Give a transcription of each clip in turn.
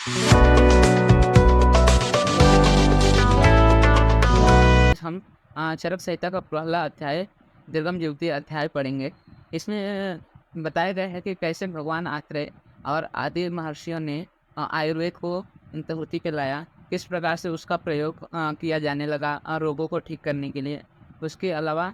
हम चरक संहिता का पहला अध्याय दुर्गम युवती अध्याय पढ़ेंगे। इसमें बताया गया है कि कैसे भगवान आत्रेय और आदि महर्षियों ने आयुर्वेद को धरती पे लाया, किस प्रकार से उसका प्रयोग किया जाने लगा रोगों को ठीक करने के लिए। उसके अलावा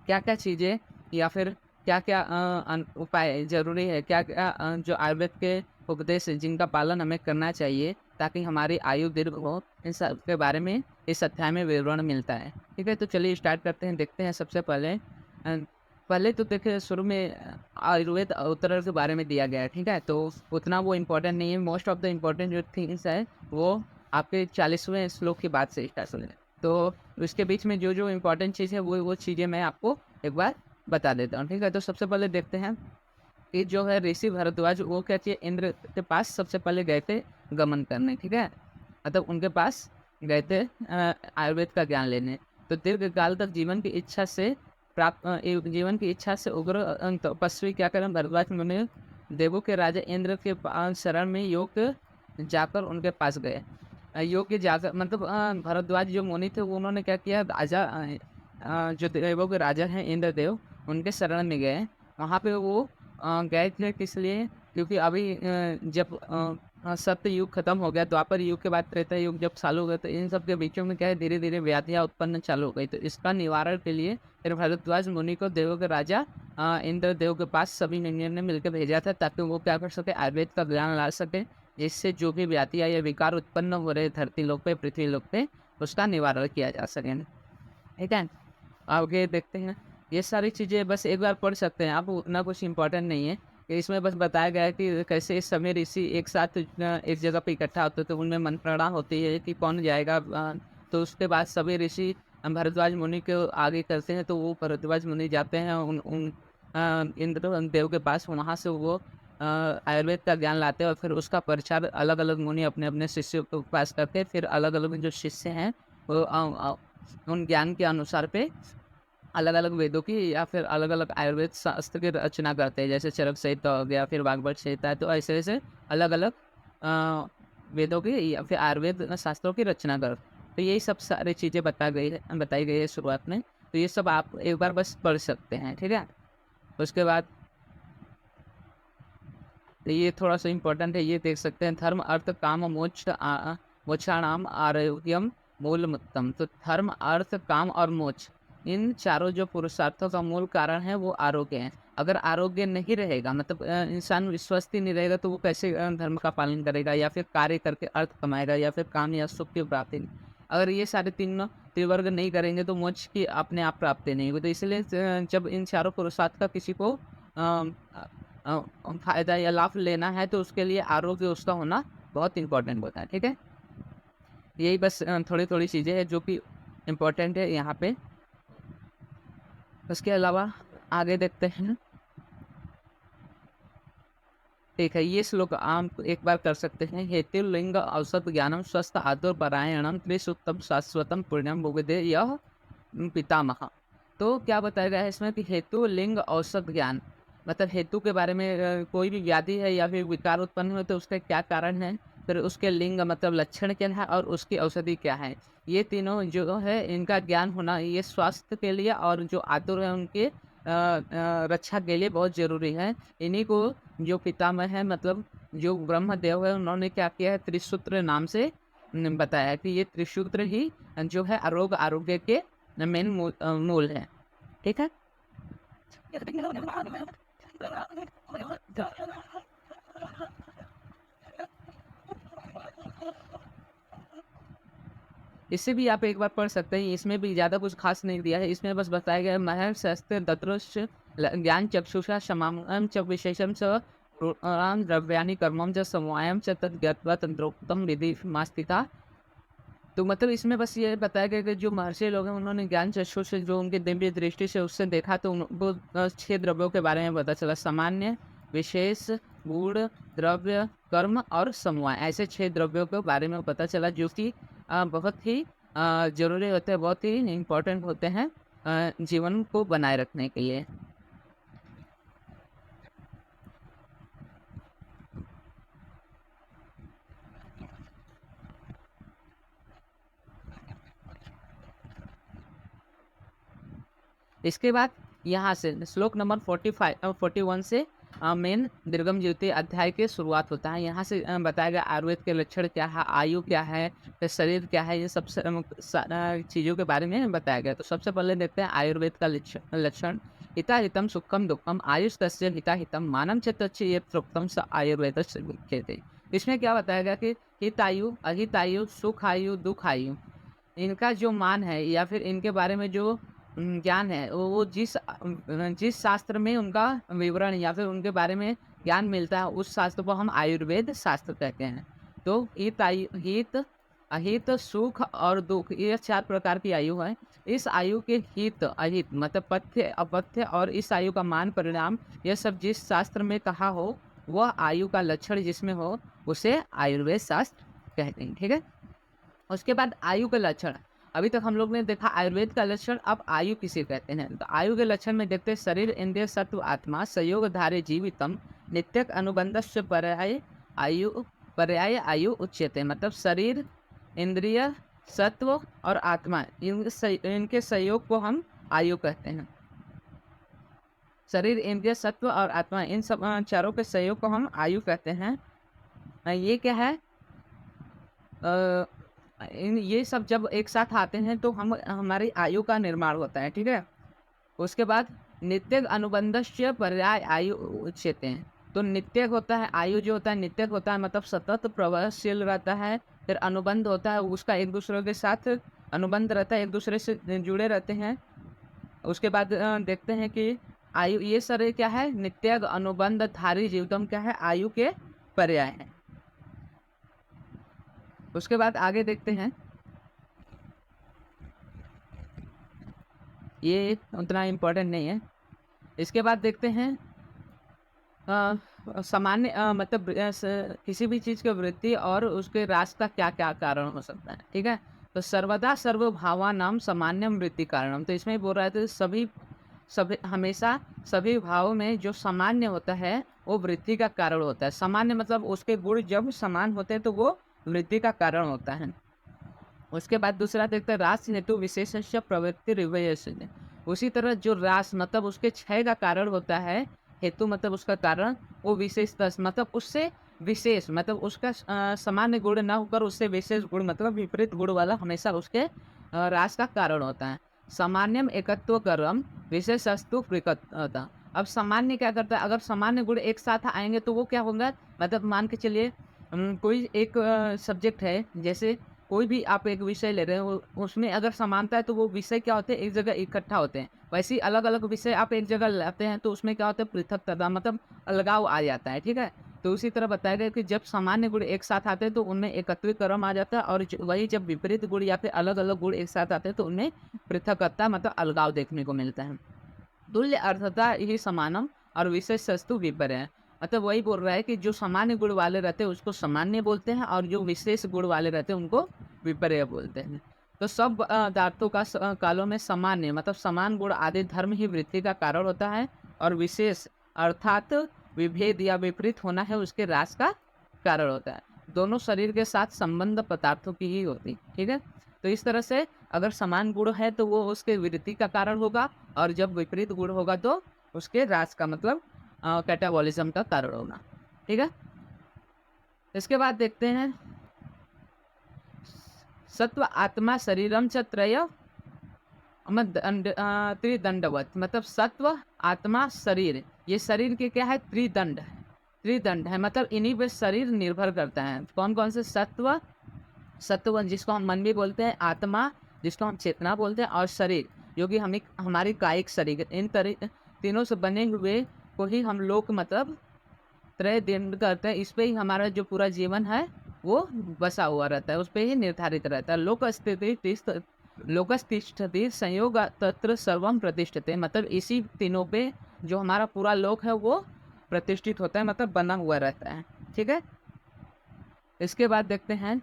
क्या-क्या चीज़ें या फिर क्या-क्या उपाय ज़रूरी है, क्या-क्या जो आयुर्वेद के उपदेश हैं, जिनका पालन हमें करना चाहिए ताकि हमारी आयु दीर्घ हो, इन सब के बारे में इस अध्याय में विवरण मिलता है। ठीक है, तो चलिए स्टार्ट करते हैं, देखते हैं सबसे पहले तो देखिए शुरू में आयुर्वेद अवतरण के बारे में दिया गया है, ठीक है? तो उतना वो इम्पोर्टेंट नहीं है, मोस्ट ऑफ द इम्पोर्टेंट जो थिंग्स है, वो आपके 40वें श्लोक के बाद से स्टार्ट होंगे। तो उसके बीच में जो-जो इम्पोर्टेंट चीज़ है वो चीज़ें मैं आपको एक बार बता देता हूँ, ठीक है? तो सबसे पहले देखते हैं कि जो है ऋषि भारद्वाज वो क्या किए इंद्र के पास सबसे पहले गए थे गमन करने, ठीक है? मतलब उनके पास गए थे आयुर्वेद का ज्ञान लेने। तो दीर्घकाल तक जीवन की इच्छा से उग्र तपस्वी क्या करें भरद्वाज मुनि देवों के राजा इंद्र के शरण में योग जाकर उनके पास गए। योग के जाकर मतलब भरद्वाज जो मुनि थे वो उन्होंने क्या किया जो देवों के राजा हैं इंद्रदेव उनके शरण में गए। वहाँ पे वो गए थे किस लिए? क्योंकि अभी जब सत्य युग खत्म हो गया, द्वापर युग के बाद त्रेता युग जब चालू हो गया, तो इन सब के बीचों में क्या है धीरे-धीरे व्याधियाँ उत्पन्न चालू हो गई। तो इसका निवारण के लिए फिर भरद्वाज मुनि को देवों के राजा इंद्रदेव के पास सभी मुनियों ने मिलकर भेजा था ताकि वो क्या कर सके आयुर्वेद का ज्ञान ला सके, जिससे जो भी व्याधियाँ या विकार उत्पन्न हो रहे धरती लोक पे, पृथ्वी लोक पे, उसका निवारण किया जा सके। ठीक है? आगे देखते हैं। ये सारी चीज़ें बस एक बार पढ़ सकते हैं आप, उतना कुछ इम्पोर्टेंट नहीं है। कि इसमें बस बताया गया है कि कैसे इस समय ऋषि एक साथ एक जगह पे इकट्ठा होते थे, उनमें मंत्रणा होती है कि कौन जाएगा तो उसके बाद सभी ऋषि भरद्वाज मुनि को आगे करते हैं, तो वो भरद्वाज मुनि जाते हैं इंद्र देव के पास, वहाँ से वो आयुर्वेद का ज्ञान लाते हैं और फिर उसका प्रचार अलग-अलग मुनि अपने-अपने शिष्यों के पास करते हैं। फिर अलग-अलग जो शिष्य हैं, वो उन ज्ञान के अनुसार पे अलग-अलग वेदों की या फिर अलग-अलग आयुर्वेद शास्त्र की रचना करते हैं, जैसे चरक संहिता हो गया, फिर वाग्भट संहिता है, तो ऐसे-ऐसे अलग-अलग अ, वेदों की या फिर आयुर्वेद शास्त्रों की रचना कर तो यही सब सारी चीज़ें बताई गई है शुरुआत में, तो ये सब आप एक बार बस पढ़ सकते हैं, ठीक है? उसके बाद तो ये थोड़ा-सा इम्पोर्टेंट है, ये देख सकते हैं धर्म, अर्थ, काम, मोक्षाणाम आरोग्यम मूलमुत्तम। तो धर्म, अर्थ, काम और मोक्ष इन चारों जो पुरुषार्थों का मूल कारण है वो आरोग्य है। अगर आरोग्य नहीं रहेगा मतलब इंसान स्वस्थ ही नहीं रहेगा तो वो कैसे धर्म का पालन करेगा या फिर कार्य करके अर्थ कमाएगा या फिर काम या सुख की प्राप्ति अगर ये सारे तीनों त्रिवर्ग नहीं करेंगे तो मोक्ष की अपने आप प्राप्ति नहीं होगी। तो इसलिए जब इन चारों पुरुषार्थ का किसी को फ़ायदा या लाभ लेना है तो उसके लिए आरोग्य उसका होना बहुत इम्पोर्टेंट होता है, ठीक है? यही बस थोड़ी-थोड़ी चीज़ें हैं जो कि इम्पोर्टेंट है यहाँ पे। उसके अलावा आगे देखते हैं। ठीक है, ये श्लोक आप एक बार कर सकते हैं। हेतु लिंग औसत ज्ञानम स्वस्थ आतुरपरायणम त्रिसूत्तम शाश्वतम पुण्यम भुविदे यह पितामह। तो क्या बताया गया है इसमें कि हेतु, लिंग, औसत ज्ञान मतलब हेतु के बारे में कोई भी व्याधि है या फिर विकार उत्पन्न हुए तो उसका क्या कारण है, फिर उसके लिंग मतलब लक्षण क्या है और उसकी औषधि क्या है। ये तीनों जो है इनका ज्ञान होना ये स्वास्थ्य के लिए और जो आतुर है उनके रक्षा के लिए बहुत ज़रूरी है। इन्हीं को जो पितामह है मतलब जो ब्रह्मदेव है उन्होंने क्या किया है त्रिसूत्र नाम से बताया है कि ये त्रिसूत्र ही जो है आरोग्य के मेन मूल है। ठीक है? इससे भी आप एक बार पढ़ सकते हैं, इसमें भी ज़्यादा कुछ ख़ास नहीं दिया है, इसमें बस बताया गया है महर् शस्त्र दत्रुश्च ज्ञान चक्षुषा समामं च विशेषं च द्रव्याणि कर्मं च समवायं च तद् ज्ञात्वा तंत्रोक्तम विधि मास्तिता। तो मतलब इसमें बस ये बताया गया कि जो महर्षि लोग हैं उन्होंने ज्ञान चक्षु से जो उनकी दिव्य दृष्टि से उससे देखा तो उनको 6 द्रव्यों के बारे में पता चला सामान्य, विशेष, गूढ़, द्रव्य, कर्म और समवाय ऐसे 6 द्रव्यों के बारे में पता चला जो कि बहुत ही ज़रूरी होते हैं, बहुत ही इम्पोर्टेंट होते हैं जीवन को बनाए रखने के लिए। इसके बाद यहाँ से श्लोक नंबर 41 से मेन दीर्घम ज्योति अध्याय के शुरुआत होता है। यहाँ से बताया गया आयुर्वेद के लक्षण क्या है, आयु क्या है, फिर शरीर क्या है, ये सब चीज़ों के बारे में बताया गया। तो सबसे पहले देखते हैं आयुर्वेद का लक्षण। हिता हितम सुखम दुखम आयुष तस्य हिता हितम मानम चेतच्च ये प्रोक्तम स आयुर्वेद थे। इसमें क्या बताया गया कि हितायु, अहितायु, सुख आयु, दुख आयु, इनका जो मान है या फिर इनके बारे में जो ज्ञान है वो जिस शास्त्र में उनका विवरण या फिर उनके बारे में ज्ञान मिलता है उस शास्त्र को हम आयुर्वेद शास्त्र कहते हैं। तो हित, अहित, सुख और दुख, ये 4 प्रकार की आयु है। इस आयु के हित, अहित मतलब पथ्य, अपथ्य और इस आयु का मान, परिणाम, यह सब जिस शास्त्र में कहा हो वह आयु का लक्षण जिसमें हो उसे आयुर्वेद शास्त्र कहते हैं। ठीक है। उसके बाद आयु के लक्षण। अभी तक हम लोग ने देखा आयुर्वेद का लक्षण, अब आयु किसे कहते हैं। तो आयु के लक्षण में देखते हैं शरीर इंद्रिय सत्व आत्मा संयोग धारे जीवितम नित्यक अनुबंधस्य पर्याय आयु उच्यते। मतलब शरीर, इंद्रिय, सत्व और आत्मा, इनके संयोग को हम आयु कहते हैं। शरीर, इंद्रिय, सत्व और आत्मा, इन सब चारों के संयोग को हम आयु कहते हैं। ये क्या है, ये सब जब एक साथ आते हैं तो हमारी आयु का निर्माण होता है। ठीक है। उसके बाद नित्य अनुबंधस्य पर्याय आयु उच्यते हैं। तो नित्य होता है, आयु जो होता है नित्य होता है मतलब सतत प्रवाहशील रहता है। फिर अनुबंध होता है, उसका एक दूसरे के साथ अनुबंध रहता है, एक दूसरे से जुड़े रहते हैं। उसके बाद देखते हैं कि आयु, ये सारे क्या है, नित्य अनुबंध धारी जीवितम क्या है, आयु के पर्याय है। उसके बाद आगे देखते हैं, ये उतना इम्पोर्टेंट नहीं है। इसके बाद देखते हैं सामान्य मतलब किसी भी चीज़ की वृद्धि और उसके ह्रास का क्या क्या कारण हो सकता है। ठीक है। तो सर्वदा सर्वभावानां सामान्यम वृद्धि कारणम। तो इसमें बोल रहा है सभी हमेशा सभी भावों में जो सामान्य होता है वो वृद्धि का कारण होता है। सामान्य मतलब उसके गुण जब समान होते हैं तो वो वृद्धि का कारण होता है। उसके बाद दूसरा देखते हैं रास हेतु विशेषस्य प्रवृत्ति रिवयस्य। उसी तरह जो रास मतलब उसके क्षय का कारण होता है, हेतु मतलब उसका कारण, वो विशेषता मतलब उससे विशेष मतलब उसका सामान्य गुण ना होकर उससे विशेष गुण मतलब विपरीत गुण वाला हमेशा उसके रास का कारण होता है। सामान्यम एकत्व कर्म विशेषस्तु प्रकृतता। अब सामान्य क्या करता है, अगर सामान्य गुण एक साथ आएंगे तो वो क्या होगा, मतलब मान के चलिए कोई एक सब्जेक्ट है, जैसे कोई भी आप एक विषय ले रहे हो उसमें अगर समानता है तो वो विषय क्या होते हैं, एक जगह इकट्ठा होते हैं। वैसे ही अलग अलग विषय आप एक जगह लाते हैं तो उसमें क्या होता है, पृथकता मतलब अलगाव आ जाता है। ठीक है। तो उसी तरह बताया गया कि जब सामान्य गुण एक साथ आते हैं तो उनमें एकत्वित क्रम आ जाता है, और वही जब विपरीत गुण या फिर अलग अलग गुण एक साथ आते हैं तो उनमें पृथकता मतलब अलगाव देखने को मिलता है। तुल्य अर्थता ही समानम और विशेष सस्तु विपर्य। मतलब वही बोल रहा है कि जो सामान्य गुण वाले रहते हैं उसको सामान्य बोलते हैं और जो विशेष गुण वाले रहते हैं उनको विपर्य बोलते हैं। तो सब पदार्थों का कालों में सामान्य मतलब समान गुण आदि धर्म ही वृद्धि का कारण होता है, और विशेष अर्थात विभेद या विपरीत होना है उसके ह्रास का कारण होता है। दोनों शरीर के साथ संबंध पदार्थों की ही होती। ठीक है। तो इस तरह से अगर समान गुण है तो वो उसके वृद्धि का कारण होगा, और जब विपरीत गुण होगा तो उसके ह्रास का मतलब कैटाबॉलिज्म का कारण होगा। ठीक है। इसके बाद देखते हैं सत्व आत्मा शरीरम च त्रय त्रिदंडवत। मतलब सत्व, आत्मा, शरीर, ये शरीर के क्या है, त्रिदंड है। मतलब इन्हीं पे शरीर निर्भर करता है। कौन कौन से, सत्व जिसको हम मन भी बोलते हैं, आत्मा जिसको हम चेतना बोलते हैं, और शरीर जो कि हमें हमारी कायिक शरीर, इन तीनों से बने हुए को ही हम लोग मतलब त्रय दंड करते हैं। इस पे ही हमारा जो पूरा जीवन है वो बसा हुआ रहता है, उस पे ही निर्धारित रहता है। लोकस्तिष्ठति संयोग तत्र सर्वम प्रतिष्ठते। मतलब इसी तीनों पे जो हमारा पूरा लोक है वो प्रतिष्ठित होता है, मतलब बना हुआ रहता है। ठीक है। इसके बाद देखते हैं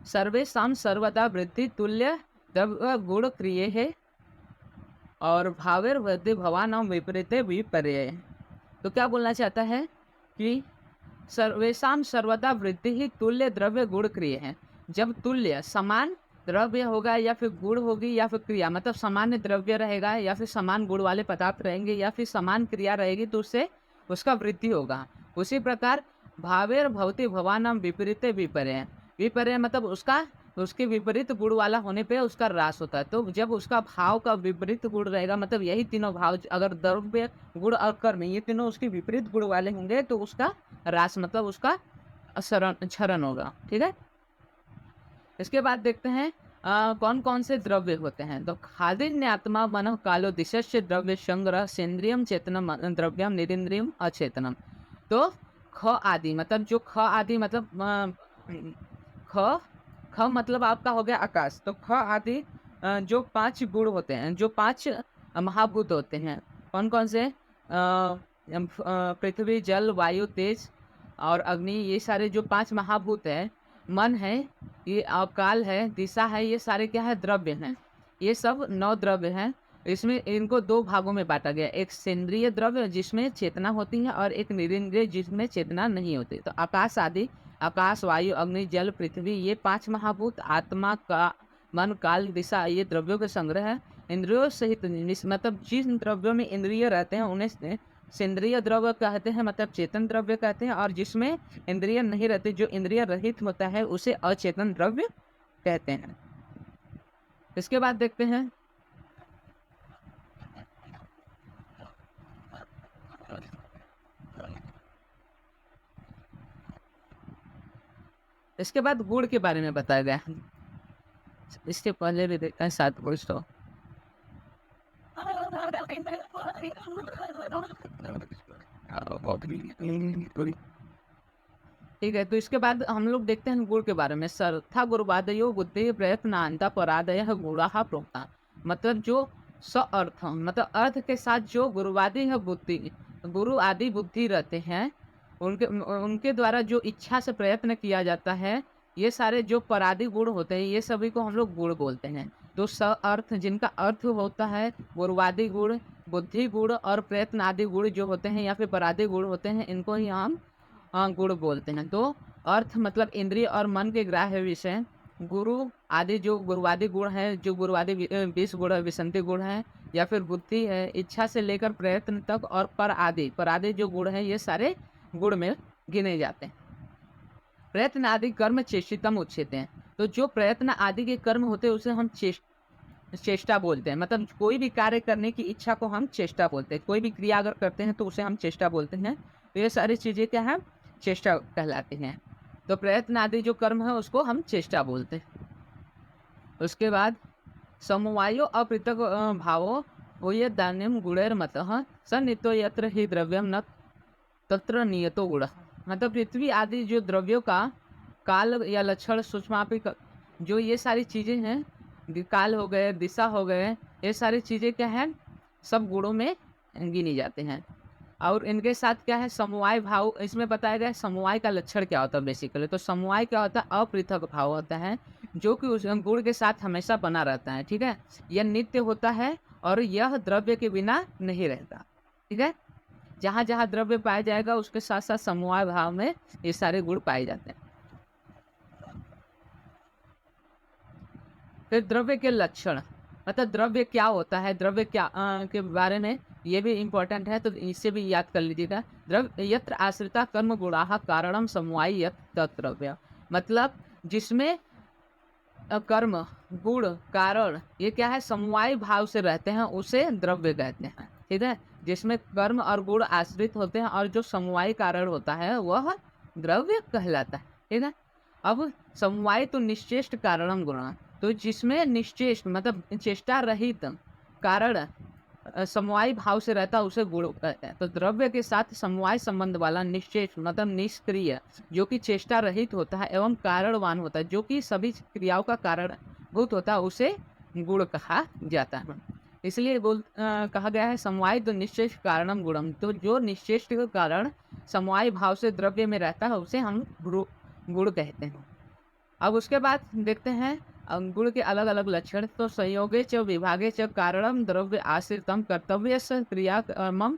सर्वेशम सर्वदा वृद्धि तुल्य द्रव्य गुण क्रिय है और भावेर वृद्धि भवान विपरीत विपर्य। तो क्या बोलना चाहता है कि सर्वेषां सर्वदा वृद्धि ही तुल्य द्रव्य गुण क्रिय है। जब तुल्य समान द्रव्य होगा या फिर गुण होगी या फिर क्रिया, मतलब सामान्य द्रव्य रहेगा या फिर समान गुण वाले पदार्थ रहेंगे या फिर समान क्रिया रहेगी, तो उससे उसका वृद्धि होगा। उसी प्रकार भावेर भवति भवानां विपरीते विपर्य, विपर्य मतलब उसके विपरीत गुण वाला होने पे उसका ह्रास होता है। तो जब उसका भाव का विपरीत गुण रहेगा, मतलब यही तीनों भाव, अगर द्रव्य, गुण और कर्म ये तीनों उसके विपरीत गुण वाले होंगे, तो उसका ह्रास मतलब उसका क्षरण होगा। ठीक है, इसके बाद देखते हैं कौन कौन से द्रव्य होते हैं। तो खादिन्यात्मा मन कालो दिशस्य द्रव्य संग्रह सेंद्रियम चेतनम द्रव्यम निरिंद्रियम अचेतनम। तो ख आदि मतलब जो ख आदि मतलब ख ख मतलब आपका हो गया आकाश। तो ख आदि जो 5 गुण होते हैं, जो 5 महाभूत होते हैं, कौन कौन से? पृथ्वी, जल, वायु, तेज और अग्नि, ये सारे जो 5 महाभूत हैं, मन है, ये काल है, दिशा है, ये सारे क्या है? द्रव्य हैं। ये सब 9 द्रव्य हैं। इसमें इनको 2 भागों में बांटा गया, एक सेंद्रिय द्रव्य जिसमें चेतना होती है और एक निरिंद्रिय जिसमें चेतना नहीं होती। तो आकाश आदि, आकाश, वायु, अग्नि, जल, पृथ्वी, ये 5 महाभूत, आत्मा का मन, काल, दिशा, ये द्रव्यों के संग्रह है। इंद्रियों सहित मतलब जिन द्रव्यों में इंद्रिय रहते हैं उन्हें सेंद्रिय द्रव्य कहते हैं, मतलब चेतन द्रव्य कहते हैं। और जिसमें इंद्रिय नहीं रहते, जो इंद्रिय रहित होता है, उसे अचेतन द्रव्य कहते हैं। इसके बाद देखते हैं इसके बाद गुण के बारे में बताया गया है। इसके पहले भी देखते हैं 7 गुण। तो ठीक है, तो इसके बाद हम लोग देखते हैं गुण के बारे में। सर्था गुरुवादयो बुद्धि प्रयत्नांता परादय गुणा प्रोक्ता। मतलब जो स अर्थ, मतलब अर्थ के साथ जो गुरुवादी है बुद्धि, गुरु आदि बुद्धि रहते हैं, उनके उनके द्वारा जो इच्छा से प्रयत्न किया जाता है, ये सारे जो परादि गुण होते हैं, ये सभी को हम लोग गुण बोलते हैं। तो स अर्थ जिनका अर्थ होता है गुरुवादी गुण, बुद्धि गुण और प्रयत्न आदि गुण जो होते हैं या फिर परादि गुण होते हैं, इनको ही हम गुण बोलते हैं। तो अर्थ मतलब इंद्रिय और मन के ग्राह्य विषय, गुरु आदि जो गुरुवादी गुण है, जो गुरुवादी 20 गुण है, विसंति गुण है, या फिर बुद्धि है, इच्छा से लेकर प्रयत्न तक, और पर आदि जो गुण है, ये सारे गुण में गिने जाते हैं। प्रयत्न आदि कर्म चेष्टितम उच्यते हैं। तो जो प्रयत्न आदि के कर्म होते हैं उसे हम चेष्टा बोलते हैं। मतलब कोई भी कार्य करने की इच्छा को हम चेष्टा बोलते हैं। कोई भी क्रिया अगर करते हैं तो उसे हम चेष्टा बोलते हैं। तो ये सारी चीज़ें क्या है? चेष्टा कहलाती हैं। तो प्रयत्न आदि जो कर्म है उसको हम चेष्टा बोलते हैं। उसके बाद समवायो अपृथक भावो ये दान्यम गुणैर्मतः स नित्यो यत्र ही द्रव्यम न तत्र नियतो गुण। मतलब पृथ्वी आदि जो द्रव्यों का काल या लक्षण सूक्ष्मापि जो ये सारी चीज़ें हैं, काल हो गए, दिशा हो गए, ये सारी चीज़ें क्या है? सब गुणों में गिनी जाते हैं। और इनके साथ क्या है? समवाय भाव इसमें बताया गया है। समवाय का लक्षण क्या होता है बेसिकली? तो समवाय क्या होता है? अपृथक भाव होता है, जो कि उस गुण के साथ हमेशा बना रहता है। ठीक है, यह नित्य होता है और यह द्रव्य के बिना नहीं रहता। ठीक है, जहाँ जहाँ द्रव्य पाया जाएगा उसके साथ साथ समवाय भाव में ये सारे गुण पाए जाते हैं। फिर द्रव्य के लक्षण, मतलब द्रव्य क्या होता है, द्रव्य क्या के बारे में ये भी इम्पोर्टेंट है, तो इससे भी याद कर लीजिएगा। द्रव्य यत्र आश्रिता कर्म गुणाः कारणम समवायी यत् तद्द्रव्य। मतलब जिसमें कर्म, गुण, कारण ये क्या है? समवाय भाव से रहते हैं, उसे द्रव्य कहते हैं। ठीक है, जिसमें कर्म और गुण आश्रित होते हैं और जो समवाय कारण होता है वह द्रव्य कहलाता है। ठीक है, अब समवाय तो निश्चेष्ट कारणम गुण, तो जिसमें निश्चेष्ट मतलब चेष्टा रहित कारण समवाय भाव से रहता है उसे गुण कहते हैं। तो द्रव्य के साथ समवाय संबंध वाला निश्चेष्ट मतलब निष्क्रिय, जो कि चेष्टा रहित होता है एवं कारणवान होता है, जो कि सभी क्रियाओं का कारणभूत होता है, उसे गुण कहा जाता है। इसलिए कहा गया है समवाय तो निश्चेष्ट कारणम गुणम। तो जो निश्चेष्ट कारण समवाय भाव से द्रव्य में रहता है उसे हम गुण कहते हैं। अब उसके बाद देखते हैं गुण के अलग अलग लक्षण। तो संयोगे च विभागे च कारणम द्रव्य आश्रितम कर्तव्य क्रिया कर्मम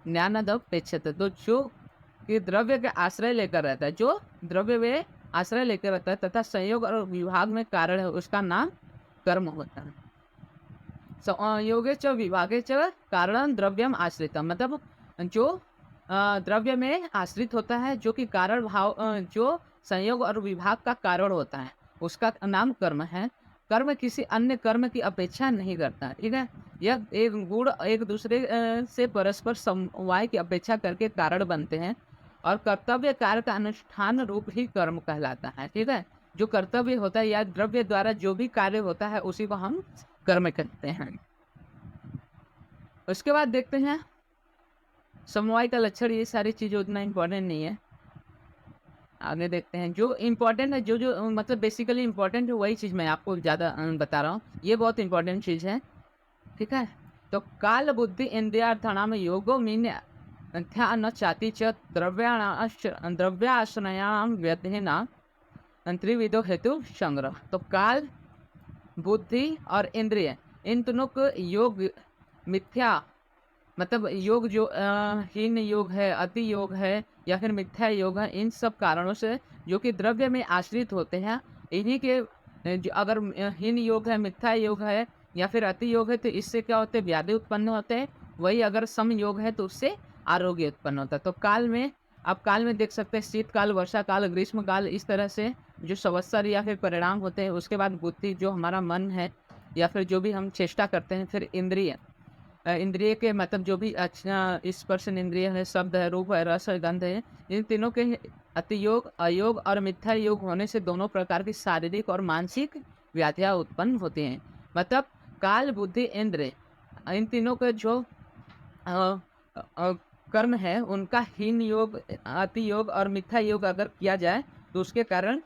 ज्ञानदपेक्षते। तो जो कि द्रव्य का आश्रय लेकर रहता है, जो द्रव्य वे आश्रय लेकर रहता है तथा संयोग और विभाग में कारण है, उसका नाम कर्म होता है। योगे च विभागे च कारण द्रव्यम आश्रितम, मतलब जो द्रव्य में आश्रित होता है, जो कि कारण भाव जो संयोग और विभाग का कारण होता है, उसका नाम कर्म है। कर्म किसी अन्य कर्म की अपेक्षा नहीं करता, ठीक है। यह एक गुण एक दूसरे से परस्पर समवाय की अपेक्षा करके कारण बनते हैं और कर्तव्य कार्य का अनुष्ठान रूप ही कर्म कहलाता है, ठीक है। जो कर्तव्य होता है या द्रव्य द्वारा जो भी कार्य होता है उसी को हम कर्म कहते हैं। उसके बाद देखते हैं समवाय का लक्षण, ये सारी चीज़ें उतना इम्पोर्टेंट नहीं है। आगे देखते हैं जो इम्पोर्टेंट है, जो जो मतलब बेसिकली इम्पोर्टेंट है वही चीज़ मैं आपको ज़्यादा बता रहा हूँ। ये बहुत इम्पोर्टेंट चीज़ है, ठीक है। तो काल बुद्धि इंद्रियार्थानाम योगो मीन्य ध्यान चाति च द्रव्याश्रयाणाम व्यधेना त्रिविधो हेतु संग्रह। तो काल, बुद्धि और इंद्रिय, इन तीनों को योग मिथ्या, मतलब योग जो हीन योग है, अति योग है या फिर मिथ्या योग है, इन सब कारणों से जो कि द्रव्य में आश्रित होते हैं, इन्हीं के अगर हीन योग है, मिथ्या योग है या फिर अति योग है, तो इससे क्या होते हैं, व्याधि उत्पन्न होते हैं। वही अगर सम योग है तो उससे आरोग्य उत्पन्न होता है। तो काल में आप काल में देख सकते हैं शीतकाल, वर्षा काल, ग्रीष्म काल, इस तरह से जो संवत्सर या फिर परिणाम होते हैं। उसके बाद बुद्धि, जो हमारा मन है या फिर जो भी हम चेष्टा करते हैं। फिर इंद्रिय, इंद्रिय के मतलब जो भी अच्छा स्पर्शन इंद्रिय है, शब्द है, रूप है, रस है, गंध है, इन तीनों के अति योग, अयोग और मिथ्या योग होने से दोनों प्रकार की शारीरिक और मानसिक व्याधियाँ उत्पन्न होती हैं। मतलब काल, बुद्धि, इंद्रिय, इन तीनों के जो अ, अ, कर्म है, उनका हीन योग, अति योग और मिथ्या योग अगर किया जाए तो उसके कारण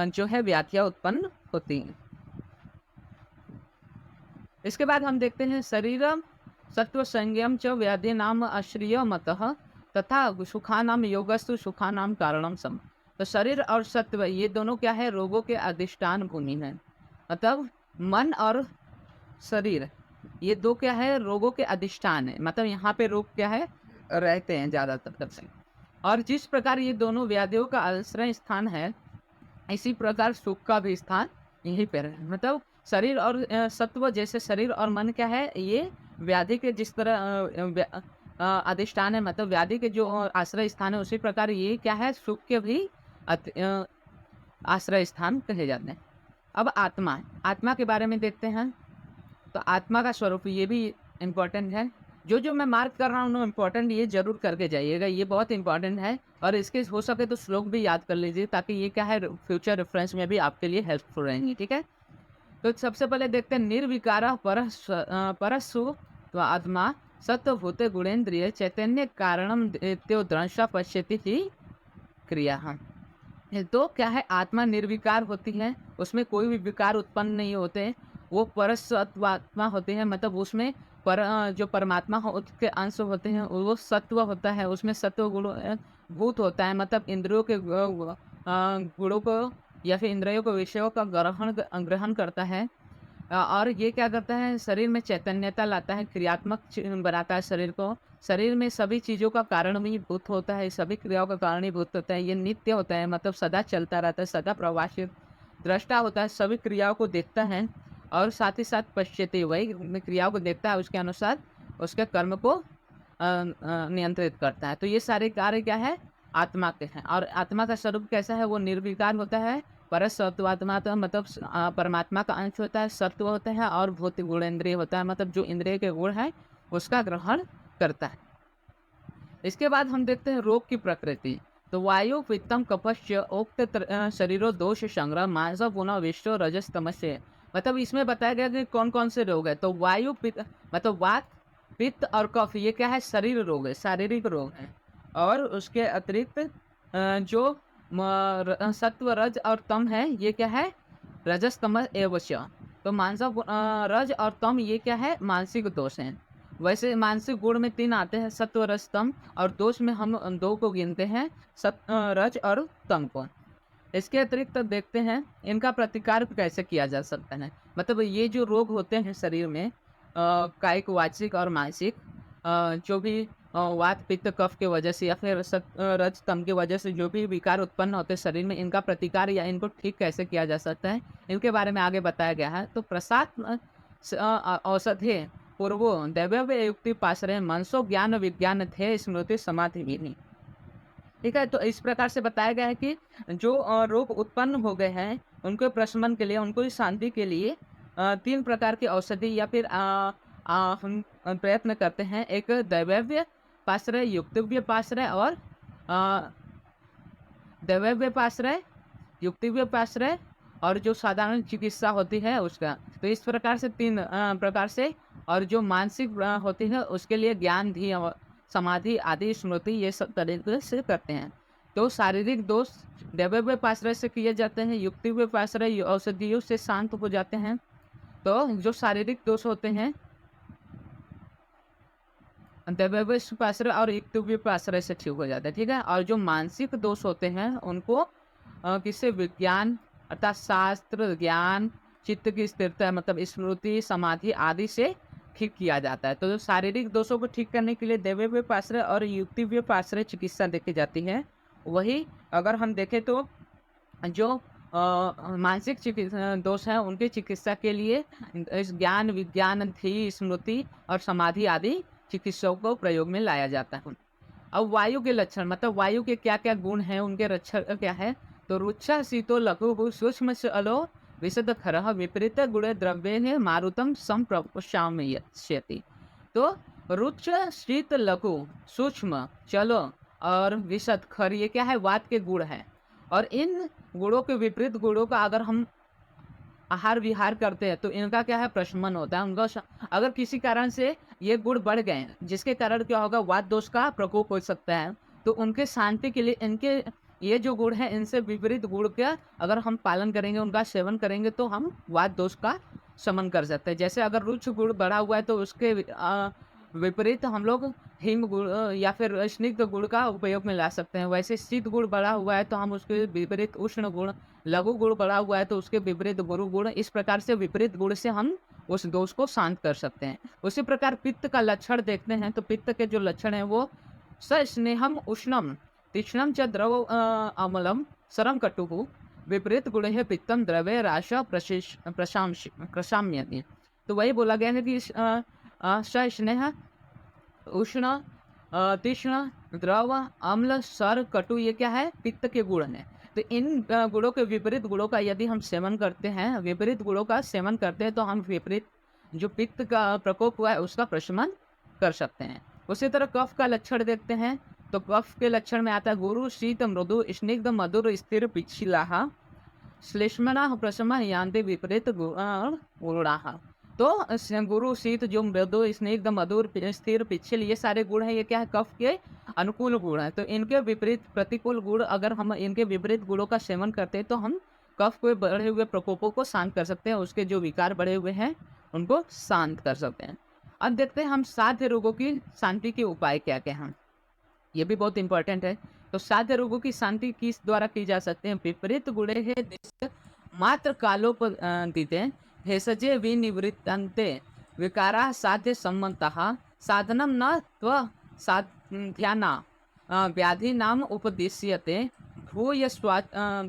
जो है व्याधियाँ उत्पन्न होती हैं। इसके बाद हम देखते हैं शरीरम सत्व संज्ञम च व्याधि नाम अश्रिय मतः तथा सुखानाम योगस्तु सुखानाम कारणम सम। तो शरीर और सत्व ये दोनों क्या है, रोगों के अधिष्ठान भूमि है। मतलब मन और शरीर, ये दो क्या है, रोगों के अधिष्ठान है। मतलब यहाँ पे रोग क्या है, रहते हैं ज़्यादातर तब से। और जिस प्रकार ये दोनों व्याधियों का आश्रय स्थान है, इसी प्रकार सुख का भी स्थान यहीं पर है। मतलब शरीर और सत्व, जैसे शरीर और मन क्या है, ये व्याधि के जिस तरह अधिष्ठान है, मतलब व्याधि के जो आश्रय स्थान है, उसी प्रकार ये क्या है, सुख के भी आश्रय स्थान कहे जाते हैं। अब आत्मा, आत्मा के बारे में देखते हैं। तो आत्मा का स्वरूप ये भी इम्पोर्टेंट है। जो मैं मार्क कर रहा हूँ इम्पोर्टेंट, ये जरूर करके जाइएगा, ये बहुत इंपॉर्टेंट है। और इसके हो सके तो श्लोक भी याद कर लीजिए, ताकि ये क्या है, फ्यूचर रेफरेंस में भी आपके लिए हेल्पफुल रहेंगी, ठीक है। तो सबसे पहले देखते हैं निर्विकार परस्सु आत्मा सत्वभूते गुणेन्द्रिय चैतन्य कारणम त्यो द्रंशा पश्यति थी क्रिया। तो क्या है, आत्मा निर्विकार होती है, उसमें कोई भी विकार उत्पन्न नहीं होते। वो परसत्वात्मा होती है, मतलब उसमें जो परमात्मा हो उसके अंश होते हैं, वो सत्व होता है, उसमें सत्व गुण भूत होता है। मतलब इंद्रियों के गुणों को या फिर इंद्रियों के विषयों का ग्रहण करता है। और ये क्या करता है, शरीर में चैतन्यता लाता है, क्रियात्मक बनाता है शरीर को। शरीर में सभी चीज़ों का कारणीभूत होता है, सभी क्रियाओं का कारणीभूत होता है। ये नित्य होता है, मतलब सदा चलता रहता है, सदा प्रवासित दृष्टा होता है, सभी क्रियाओं को देखता है और साथ ही साथ पश्यति, वही क्रियाओं को देखता है, उसके अनुसार उसके कर्म को नियंत्रित करता है। तो ये सारे कार्य क्या है, आत्मा के हैं। और आत्मा का स्वरूप कैसा है, वो निर्विकार होता है। परसत्वात्मा तो मतलब परमात्मा का अंश होता है, सत्व होता है और भौतिक गुणेन्द्रिय होता है, मतलब जो इंद्रिय के गुण है उसका ग्रहण करता है। इसके बाद हम देखते हैं रोग की प्रकृति। तो वायु पित्तम कपश्च उक्त शरीरो दोष संग्रह मांस पुनः विश्व रजस तमस्य। मतलब इसमें बताया गया कि कौन कौन से रोग है। तो वायु पित्त, मतलब वात, पित्त और कफ, ये क्या है, शरीर रोग है, शारीरिक रोग है। और उसके अतिरिक्त जो सत्व, रज और तम है, ये क्या है, रजस तमस एवश्य। तो मानसिक रज और तम ये क्या है, मानसिक दोष हैं। वैसे मानसिक गुण में 3 आते हैं, सत्व, रज, तम, और दोष में हम 2 को गिनते हैं, रज और तम को। इसके अतिरिक्त देखते हैं इनका प्रतिकार कैसे किया जा सकता है। मतलब ये जो रोग होते हैं शरीर में, कायिक, वाचिक और मानसिक, जो भी वात पित्त कफ के वजह से या फिर रज तम की वजह से जो भी विकार उत्पन्न होते हैं शरीर में, इनका प्रतिकार या इनको ठीक कैसे किया जा सकता है, इनके बारे में आगे बताया गया है। तो प्रसाद औषधे पूर्वो दैवव्य युक्ति पाश्रय मनसो ज्ञान विज्ञान थे स्मृति समाधि विधि। ठीक है, तो इस प्रकार से बताया गया है कि जो रोग उत्पन्न हो गए हैं, उनके प्रशमन के लिए, उनको शांति के लिए 3 प्रकार की औषधि या फिर हम प्रयत्न करते हैं। एक दैवव्य पाश्रय, युक्तव्य पाश्रय और अ, दैवव्य पाश्रय, युक्तव्य पाश्रय और जो साधारण चिकित्सा होती है उसका। तो इस प्रकार से 3 प्रकार से, और जो मानसिक होती है उसके लिए ज्ञान, धी समाधि आदि स्मृति ये सब तरीके से करते हैं। तो शारीरिक दोष दैवव्यपाश्रय से किए जाते हैं, युक्तिव्यपाश्रय औषधियों से शांत हो जाते हैं। तो जो शारीरिक दोष होते हैं दैवव्यपाश्रय और युक्तिव्यपाश्रय से ठीक हो जाता है, ठीक है। और जो मानसिक दोष होते हैं उनको किससे, विज्ञान अर्थात शास्त्र ज्ञान, चित्त की स्थिरता मतलब स्मृति समाधि आदि से ठीक किया जाता है। तो जो शारीरिक दोषों को ठीक करने के लिए दैवव्यपाश्रय और युक्तिव्यपाश्रय चिकित्सा देखी जाती है। वही अगर हम देखें तो जो मानसिक दोष है उनकी चिकित्सा के लिए इस ज्ञान विज्ञान थी स्मृति और समाधि आदि चिकित्साओं को प्रयोग में लाया जाता है। अब वायु के लक्षण मतलब वायु के क्या क्या गुण हैं, उनके लक्षण क्या है। तो रुच्चा शीतो लघु सूक्ष्म से अलो विशद खरह विपरीत गुण द्रव्य मारुतम संप्रशाम्यति। तो रुच्च शीत लघु सूक्ष्म चलो और विशद खर ये क्या है, वात के गुण है। और इन गुणों के विपरीत गुणों का अगर हम आहार विहार करते हैं तो इनका क्या है, प्रशमन होता है। उनका अगर किसी कारण से ये गुण बढ़ गए जिसके कारण क्या होगा, वात दोष का प्रकोप हो सकता है। तो उनके शांति के लिए इनके ये जो गुण है इनसे विपरीत गुण का अगर हम पालन करेंगे, उनका सेवन करेंगे तो हम वात दोष का शमन कर सकते हैं। जैसे अगर रुच्च गुण बढ़ा हुआ है तो उसके विपरीत हम लोग हिम गुण या फिर स्निग्ध गुण का उपयोग में ला सकते हैं। वैसे शीत गुण बढ़ा हुआ है तो हम उसके विपरीत उष्ण गुण, लघु गुण बढ़ा हुआ है तो उसके विपरीत गुरु गुण, इस प्रकार से विपरीत गुण से हम उस दोष को शांत कर सकते हैं। उसी प्रकार पित्त का लक्षण देखते हैं तो पित्त के जो लक्षण है वो सस्नेहम उष्णम तीक्ष्णम च द्रव अमलम सरम कटुः विपरीत गुण है पित्तम द्रव्य राश प्रशाम्यति। तो वही बोला गया है कि सस्नेह उष्ण तीक्ष्ण द्रव अम्ल सर कटु ये क्या है, पित्त के गुण हैं। तो इन गुणों के विपरीत गुणों का यदि हम सेवन करते हैं, विपरीत गुणों का सेवन करते हैं तो हम विपरीत जो पित्त का प्रकोप हुआ है उसका प्रशमन कर सकते हैं। उसी तरह कफ का लक्षण देखते हैं तो कफ के लक्षण में आता है गुरु शीत मृदु स्निग्ध मधुर स्थिर पिछिला श्लेष्मणा प्रशम यांति विपरीत गुणाः। तो गुरु शीत जो मृदु स्निग्ध मधुर स्थिर पिछल ये सारे गुण हैं, ये क्या है, कफ के अनुकूल गुण है। तो इनके विपरीत प्रतिकूल गुण अगर हम इनके विपरीत गुणों का सेवन करते हैं तो हम कफ के बढ़े हुए प्रकोपों को शांत कर सकते हैं, उसके जो विकार बढ़े हुए हैं उनको शांत कर सकते हैं। अब देखते हैं हम साध्य रोगों की शांति के उपाय क्या क्या हैं, ये भी बहुत इंपॉर्टेंट है। तो साध्य रोगों की शांति किस द्वारा की जा सकते हैं, विपरीत गुणे है मात्र कालोपदिते भेषजे विनिवृत्तन्ते विकारा साध्य सम्मतः साधनम न त्व साध्याना व्याधि नाम उपदिश्यते भूय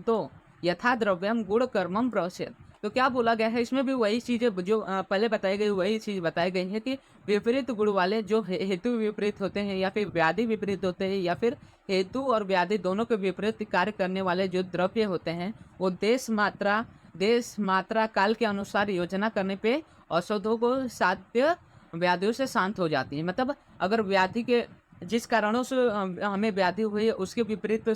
तो यथा द्रव्यम गुण कर्मम प्रवश्यत। तो क्या बोला गया है, इसमें भी वही चीज़ें जो पहले बताई गई वही चीज़ बताई गई है कि विपरीत गुण वाले जो हेतु विपरीत होते हैं या फिर व्याधि विपरीत होते हैं या फिर हेतु और व्याधि दोनों के विपरीत कार्य करने वाले जो द्रव्य होते हैं वो देश मात्रा काल के अनुसार योजना करने पे औषधों को साध्य व्याधियों से शांत हो जाती है। मतलब अगर व्याधि के जिस कारणों से हमें व्याधि हुई है उसके विपरीत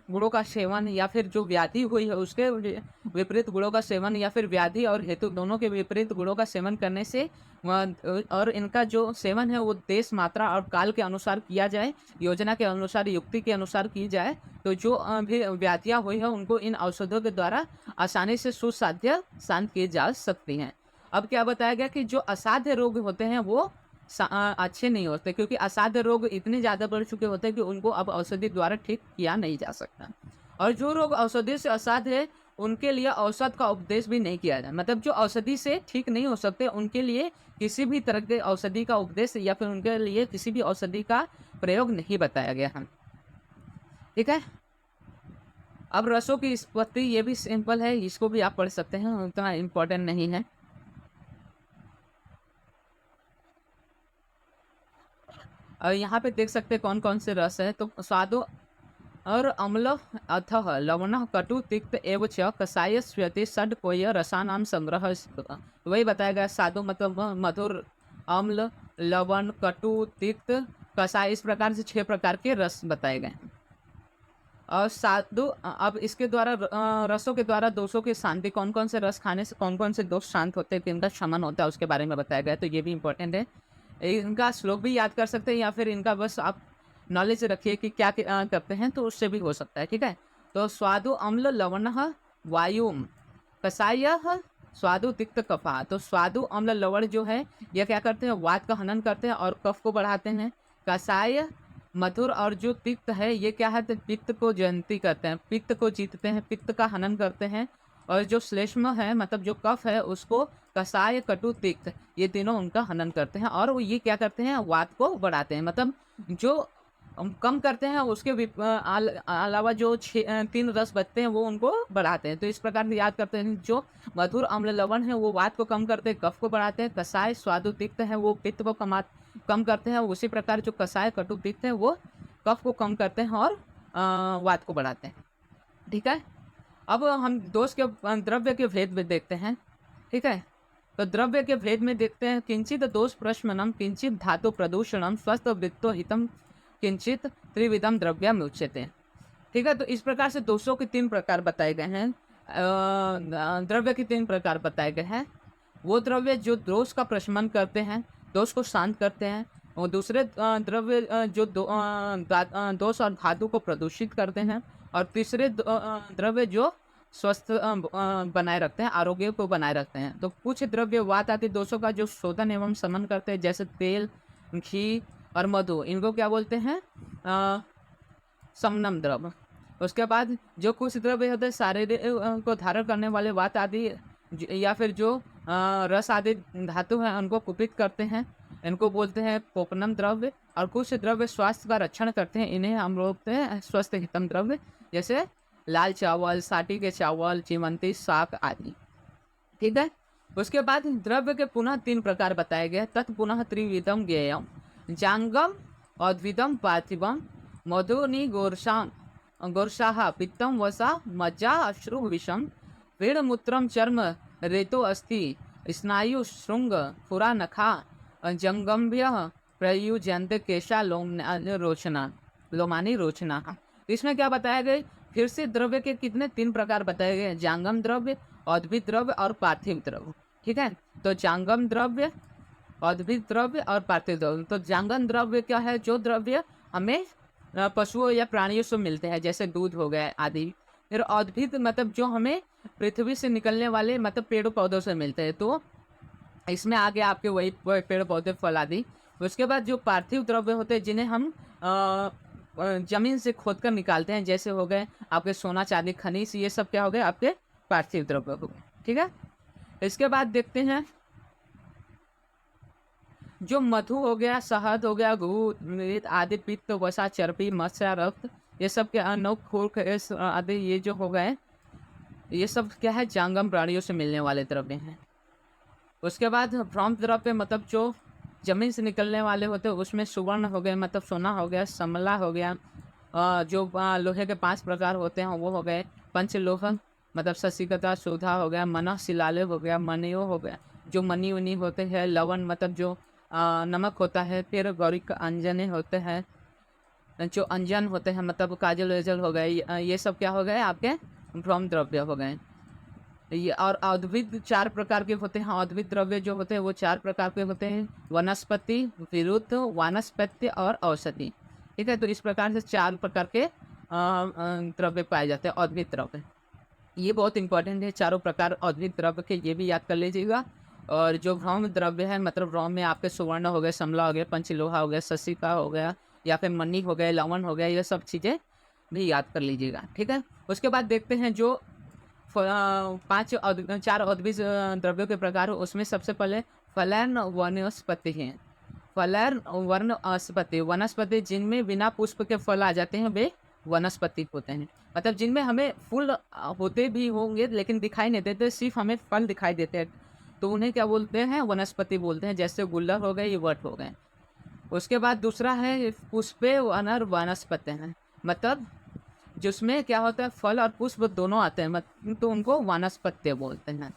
गुणों का सेवन या फिर जो व्याधि हुई है उसके विपरीत गुणों का सेवन या फिर व्याधि और हेतु दोनों के विपरीत गुणों का सेवन करने से और इनका जो सेवन है वो देश मात्रा और काल के अनुसार किया जाए, योजना के अनुसार युक्ति के अनुसार की जाए, तो जो भी व्याधियाँ हुई है उनको इन औषधों के द्वारा आसानी से सुसाध्य शांत की जा सकती हैं। अब क्या बताया गया कि जो असाध्य रोग होते हैं वो अच्छे नहीं होते, क्योंकि असाध्य रोग इतने ज़्यादा बढ़ चुके होते हैं कि उनको अब औषधि द्वारा ठीक किया नहीं जा सकता। और जो रोग औषधि से असाध्य है उनके लिए औषध का उपदेश भी नहीं किया जाए। मतलब जो औषधि से ठीक नहीं हो सकते, उनके लिए किसी भी तरह के औषधि का उपदेश या फिर उनके लिए किसी भी औषधि का प्रयोग नहीं बताया गया है। ठीक है? अब रसों की उत्पत्ति ये भी सिंपल है, इसको भी आप पढ़ सकते हैं, उतना इम्पोर्टेंट नहीं है। और यहाँ पे देख सकते हैं कौन-कौन से रस है। तो स्वादो और अम्ल अथः लवणः कटु तिक्त एव च कषाय स्यते षड्कोय रसानाम संग्रह। वही बताया गया, साधु मतलब मधुर, अम्ल, लवण, कटु, तिक्त, कषाय, इस प्रकार से 6 प्रकार के रस बताए गए हैं। और साधु अब इसके द्वारा रसों के द्वारा दोषों की शांति, कौन-कौन से रस खाने से कौन-कौन से दोष शांत होते हैं, इनका शमन होता है, उसके बारे में बताया गया है, तो ये भी इम्पोर्टेंट है। इनका श्लोक भी याद कर सकते हैं या फिर इनका बस आप नॉलेज रखिए कि क्या करते हैं, तो उससे भी हो सकता है। ठीक है? तो स्वादु अम्ल लवणः वायुम कषायः स्वादु तिक्त कफा। तो स्वादु अम्ल लवण जो है ये क्या करते हैं, वात का हनन करते हैं और कफ को बढ़ाते हैं। कषाय मधुर और जो तिक्त है ये क्या है, तो पित्त को जयंती करते हैं, पित्त को जीतते हैं, पित्त का हनन करते हैं। और जो श्लेष्म है मतलब जो कफ है उसको कषाय कटु तिक्त, ये तीनों उनका हनन करते हैं। और वो ये क्या करते हैं, वात को बढ़ाते हैं, मतलब जो कम करते हैं उसके अलावा जो 3 रस बचते हैं वो उनको बढ़ाते हैं। तो इस प्रकार से याद करते हैं, जो मधुर अम्ल लवण है वो वात को कम करते हैं, कफ को बढ़ाते हैं। कषाय स्वादु तिक्त है वो पित्त को कम करते हैं। उसी प्रकार जो कषाय कटु तिक्त है वो कफ को कम करते हैं और वात को बढ़ाते हैं। ठीक है? अब हम दोष के द्रव्य के भेद में देखते हैं। ठीक है? तो द्रव्य के भेद में देखते हैं, किंचित दोष प्रशमनम, किंचित धातु प्रदूषणम, स्वस्थ वृत्तो हितम, किंचित त्रिविधम द्रव्यम उच्यते। ठीक है? तो इस प्रकार से दोषों के 3 प्रकार बताए गए हैं। द्रव्य के 3 प्रकार बताए गए हैं। वो द्रव्य जो दोष का प्रशमन करते हैं, दोष को शांत करते हैं, और दूसरे द्रव्य जो दोष और धातु को प्रदूषित करते हैं, और तीसरे द्रव्य जो स्वस्थ बनाए रखते हैं, आरोग्य को बनाए रखते हैं। तो कुछ द्रव्य वात आदि दोषों का जो शोधन एवं शमन करते हैं, जैसे तेल, घी और मधु, इनको क्या बोलते हैं, समनम द्रव्य। उसके बाद जो कुछ द्रव्य होते हैं शारीरिक को धारण करने वाले वात आदि या फिर जो रस आदि धातु हैं उनको कुपित करते हैं, इनको बोलते हैं पोपनम द्रव्य। और कुछ द्रव्य स्वास्थ्य का रक्षण करते हैं, इन्हें हम बोलते हैं स्वस्थ हितम द्रव्य, जैसे लाल चावल, साटी के चावल, चिमंती शाक आदि। ठीक है? उसके बाद द्रव्य के पुनः 3 प्रकार बताए गए, तत्पुनः त्रिविधम ज्ञेयम, जांगम अद्वितम पार्थिवम, मधुनि गोर्षाः पित्तम वसा मज्जा अश्रु विषम, वेणमूत्रम चर्म रेतो अस्ति, स्नायु श्रृंग पुरा नखा, जंगम्भ्य प्रयुज्यन्ते केशा लोमानी रोचना। इसमें क्या बताया गया, फिर से द्रव्य के कितने 3 प्रकार बताए गए, जांगम द्रव्य, अद्भित द्रव्य और पार्थिव द्रव्य। ठीक है? तो जांगम द्रव्य, अद्भित द्रव्य और पार्थिव द्रव्य। तो जांगम द्रव्य क्या है, जो द्रव्य हमें पशुओं या प्राणियों से मिलते हैं, जैसे दूध हो गया आदि। फिर अद्भित मतलब जो हमें पृथ्वी से निकलने वाले मतलब पेड़ पौधों से मिलते हैं, तो इसमें आगे आपके वही पेड़ पौधे फल आदि। उसके बाद जो पार्थिव द्रव्य होते हैं जिन्हें हम जमीन से खोद कर निकालते हैं, जैसे हो गए आपके सोना चांदी खनिज, ये सब क्या हो गए आपके पार्थिव द्रव्य हो गए। ठीक है? इसके बाद देखते हैं जो मधु हो गया, शहद हो गया, घृत आदि, पित्त वसा चर्बी मत्स्य रक्त, ये सब के अनोख खूर आदि, ये जो हो गए ये सब क्या है, जांगम प्राणियों से मिलने वाले द्रव्य हैं। उसके बाद भ्रम द्रव्य मतलब जो जमीन से निकलने वाले होते हैं, उसमें सुवर्ण हो गए मतलब सोना हो गया, समला हो गया, जो लोहे के 5 प्रकार होते हैं वो हो गए, पंचलोह मतलब शशिकता शोधा हो गया, मन शिलालेव हो गया, मनियो हो गया, जो मनी उनी होते हैं, लवण मतलब जो नमक होता है, फिर गौरिक अंजने होते हैं, जो अंजन होते हैं मतलब काजल वेजल हो गए, ये सब क्या हो गए आपके भ्रम द्रव्य हो गए। ये और अद्भित 4 प्रकार के होते हैं, अद्भित द्रव्य जो होते हैं वो 4 प्रकार के होते हैं, वनस्पति, विरुद्ध, वानस्पत्य और औषधि। ठीक है? तो इस प्रकार से 4 प्रकार के द्रव्य पाए जाते हैं, अद्भित द्रव्य। ये बहुत इंपॉर्टेंट है, चारों प्रकार अद्भित द्रव्य के, ये भी याद कर लीजिएगा। और जो भ्रम द्रव्य है मतलब भ्रम में आपके सुवर्ण हो गए, समला हो गया, पंचलोहा हो गया, शशिका हो गया, या फिर मनी हो गए, लवण हो गया, ये सब चीज़ें भी याद कर लीजिएगा। ठीक है? उसके बाद देखते हैं जो 5 4 उद्भिज द्रव्यों के प्रकार हो, उसमें सबसे पहले फलैर्न वनस्पति हैं। फलैर्न वनस्पति, वनस्पति जिनमें बिना पुष्प के फल आ जाते हैं वे वनस्पति होते हैं। मतलब जिनमें हमें फूल होते भी होंगे लेकिन दिखाई नहीं देते, सिर्फ हमें फल दिखाई देते हैं, तो उन्हें क्या बोलते हैं? वनस्पति बोलते हैं। जैसे गुल्लर हो गए, ये वट हो गए। उसके बाद दूसरा है पुष्पे अनर वनस्पति हैं, मतलब जिसमें क्या होता है फल और पुष्प दोनों आते हैं, तो उनको वानस्पत्य बोलते हैं।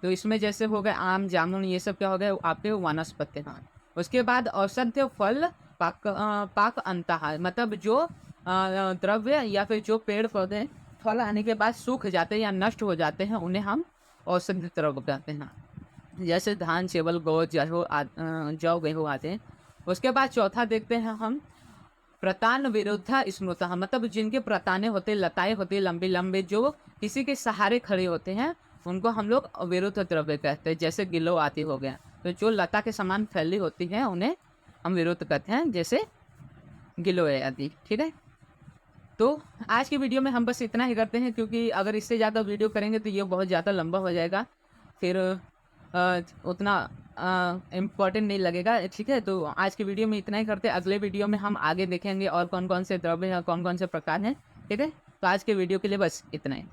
तो इसमें जैसे हो गए आम, जामुन, ये सब क्या हो गए आपके वानस्पत्य हैं। उसके बाद औषधीय फल पाक अंतः, मतलब जो द्रव्य या फिर जो पेड़ पौधे फल आने के बाद सूख जाते हैं या नष्ट हो जाते हैं, उन्हें हम औषधीय द्रव्य कहते हैं। जैसे धान, चावल, जौ, गेहूँ आते हैं। उसके बाद चौथा देखते हैं हम प्रतान विरुद्ध स्मृतः, मतलब जिनके प्रताने होते, लताएं होती लंबी लंबी, जो किसी के सहारे खड़े होते हैं, उनको हम लोग विरुद्ध द्रव्य कहते हैं। जैसे गिलो आदि हो गया, तो जो लता के समान फैली होती है उन्हें हम विरुद्ध कहते हैं, जैसे गिलोय आदि। ठीक है, तो आज की वीडियो में हम बस इतना ही करते हैं, क्योंकि अगर इससे ज़्यादा वीडियो करेंगे तो ये बहुत ज़्यादा लंबा हो जाएगा, फिर उतना इम्पोर्टेंट नहीं लगेगा। ठीक है, तो आज की वीडियो में इतना ही करते हैं। अगले वीडियो में हम आगे देखेंगे और कौन कौन से द्रव्य हैं, कौन कौन से प्रकार हैं। ठीक है, तो आज के वीडियो के लिए बस इतना ही।